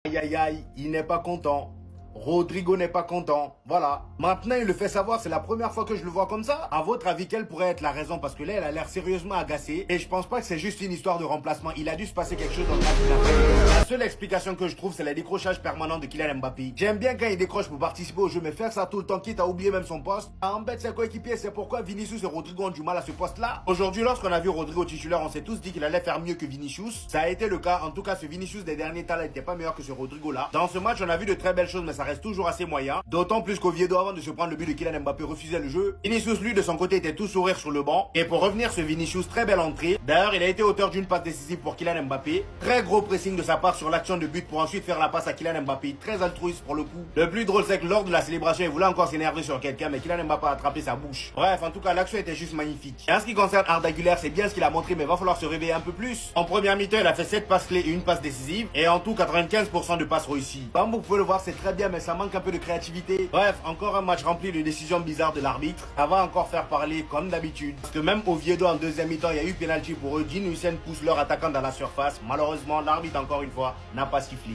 Aïe aïe aïe, il n'est pas content. Rodrigo n'est pas content. Voilà. Maintenant, il le fait savoir, c'est la première fois que je le vois comme ça. À votre avis, quelle pourrait être la raison? Parce que là, elle a l'air sérieusement agacée. Et je pense pas que c'est juste une histoire de remplacement. Il a dû se passer quelque chose dans le match. La seule explication que je trouve, c'est le décrochage permanent de Kylian Mbappé. J'aime bien quand il décroche pour participer au jeu, mais faire ça tout le temps, quitte à oublier même son poste, ça embête ses coéquipiers. C'est pourquoi Vinicius et Rodrigo ont du mal à ce poste-là. Aujourd'hui, lorsqu'on a vu Rodrigo titulaire, on s'est tous dit qu'il allait faire mieux que Vinicius. Ça a été le cas. En tout cas, ce Vinicius des derniers temps n'était pas meilleur que ce Rodrigo-là. Dans ce match, on a vu de très belles choses, mais ça reste toujours assez moyen. D'autant plus qu'Oviedo, avant de se prendre le but de Kylian Mbappé, refusait le jeu. Vinicius, lui, de son côté, était tout sourire sur le banc. Et pour revenir sur Vinicius, très belle entrée. D'ailleurs, il a été auteur d'une passe décisive pour Kylian Mbappé. Très gros pressing de sa part sur l'action de but pour ensuite faire la passe à Kylian Mbappé. Très altruiste pour le coup. Le plus drôle, c'est que lors de la célébration, il voulait encore s'énerver sur quelqu'un, mais Kylian Mbappé a attrapé sa bouche. Bref, en tout cas, l'action était juste magnifique. Et en ce qui concerne Arda Güler, c'est bien ce qu'il a montré, mais va falloir se réveiller un peu plus. En première mi-temps, il a fait 7 passes clés et une passe décisive. Et en tout, 95% de passes réussies. Comme vous pouvez le voir, c'est très bien, mais ça manque un peu de créativité. Bref, encore un match rempli de décisions bizarres de l'arbitre. Ça va encore faire parler comme d'habitude. Parce que même Oviedo en deuxième mi-temps, il y a eu pénalty pour eux. Dean Huijsen pousse leur attaquant dans la surface. Malheureusement, l'arbitre encore une fois n'a pas sifflé.